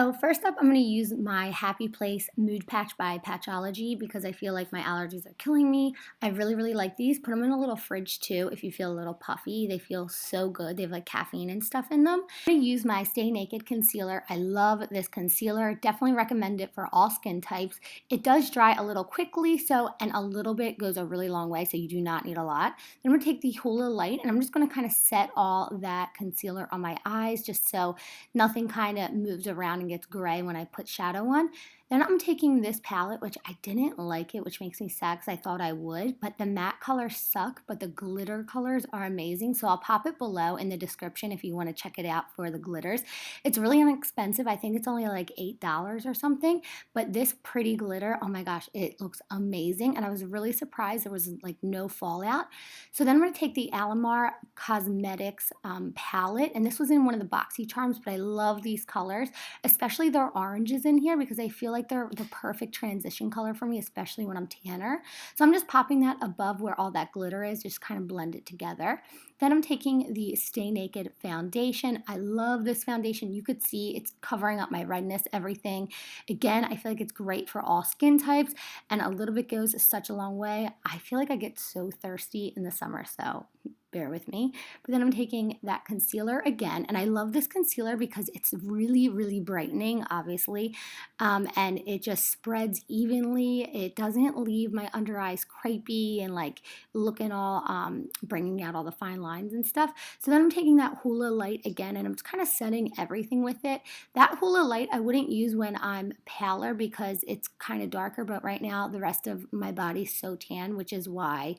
So first up, I'm going to use my Happy Place Mood Patch by Patchology because I feel like my allergies are killing me. I really, really like these. Put them in a little fridge too if you feel a little puffy. They feel so good. They have like caffeine and stuff in them. I'm going to use my Stay Naked Concealer. I love this concealer. Definitely recommend it for all skin types. It does dry a little quickly, and a little bit goes a really long way, so you do not need a lot. Then I'm going to take the Hoola Light and I'm just going to kind of set all that concealer on my eyes just so nothing kind of moves around and gets gray when I put shadow on. Then I'm taking this palette, which I didn't like it, which makes me sad because I thought I would, but the matte colors suck, but the glitter colors are amazing. So I'll pop it below in the description if you want to check it out for the glitters. It's really inexpensive. I think it's only like $8 or something, but this pretty glitter, oh my gosh, it looks amazing. And I was really surprised there was like no fallout. So then I'm going to take the Alomar Cosmetics palette, and this was in one of the boxy charms, but I love these colors, especially their oranges in here because I feel like they're the perfect transition color for me, especially when I'm tanner. So I'm just popping that above where all that glitter is, just kind of blend it together. Then I'm taking the Stay Naked foundation. I love this foundation. You could see it's covering up my redness, everything. Again, I feel like it's great for all skin types, and a little bit goes such a long way. I feel like I get so thirsty in the summer, so bear with me. But then I'm taking that concealer again, and I love this concealer because it's really, really brightening, obviously, and it just spreads evenly. It doesn't leave my under eyes crepey and like looking all, bringing out all the fine lines and stuff. So then I'm taking that Hoola Light again, and I'm just kind of setting everything with it. That Hoola Light I wouldn't use when I'm paler because it's kind of darker, but right now the rest of my body's so tan, which is why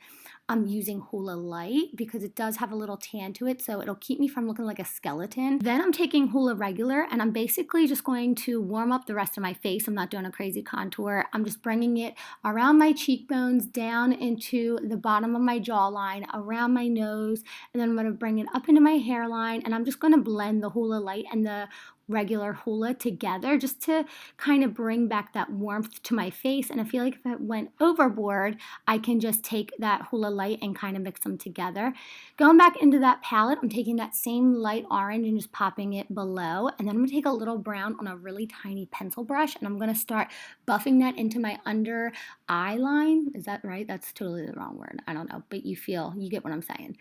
I'm using Hoola Light, because it does have a little tan to it, so it'll keep me from looking like a skeleton. Then I'm taking Hoola Regular, and I'm basically just going to warm up the rest of my face. I'm not doing a crazy contour. I'm just bringing it around my cheekbones, down into the bottom of my jawline, around my nose, and then I'm going to bring it up into my hairline, and I'm just going to blend the Hoola Light and the regular Hoola together just to kind of bring back that warmth to my face. And I feel like if I went overboard, I can just take that Hoola Light and kind of mix them together. Going back into that palette, I'm taking that same light orange and just popping it below, and then I'm going to take a little brown on a really tiny pencil brush, and I'm going to start buffing that into my under eye line. Is that right? That's totally the wrong word. I don't know, but you get what I'm saying.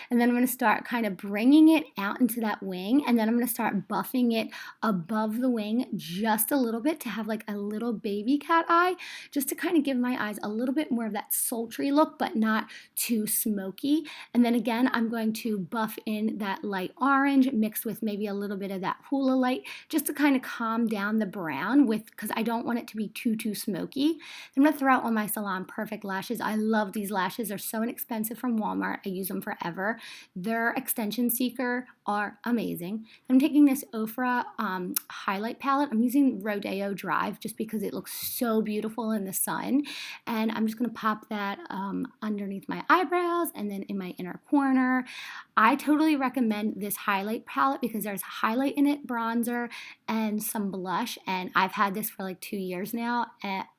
And then I'm going to start kind of bringing it out into that wing, and then I'm going to start buffing it above the wing just a little bit to have like a little baby cat eye, just to kind of give my eyes a little bit more of that sultry look, but not too smoky. And then again, I'm going to buff in that light orange mixed with maybe a little bit of that Hoola Light just to kind of calm down the brown because I don't want it to be too smoky. I'm going to throw out on my Salon Perfect lashes. I love these lashes. They're so inexpensive from Walmart. I use them forever. Their extension seeker are amazing. I'm taking this Ofra highlight palette. I'm using Rodeo Drive just because it looks so beautiful in the sun, and I'm just going to pop that underneath my eyebrows and then in my inner corner. I totally recommend this highlight palette because there's highlight in it, bronzer, and some blush, and I've had this for like 2 years now.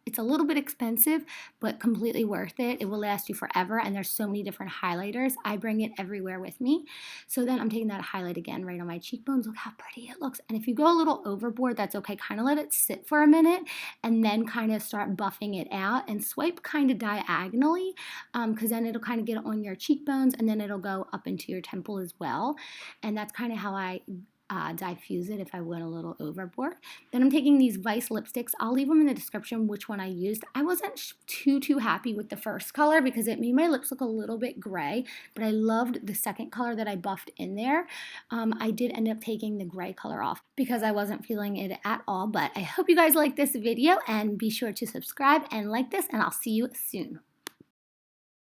It's a little bit expensive, but completely worth it. It will last you forever, and there's so many different highlighters. I bring it everywhere with me. So then I'm taking that highlight again right on my cheekbones. Look how pretty it looks. And if you go a little overboard, that's okay. Kind of let it sit for a minute and then kind of start buffing it out and swipe kind of diagonally, because then it'll kind of get on your cheekbones and then it'll go up into your temple as well. And that's kind of how I diffuse it if I went a little overboard. Then I'm taking these Vice lipsticks. I'll leave them in the description which one I used. I wasn't too happy with the first color because it made my lips look a little bit gray, but I loved the second color that I buffed in there. I did end up taking the gray color off because I wasn't feeling it at all, but I hope you guys like this video, and be sure to subscribe and like this, and I'll see you soon.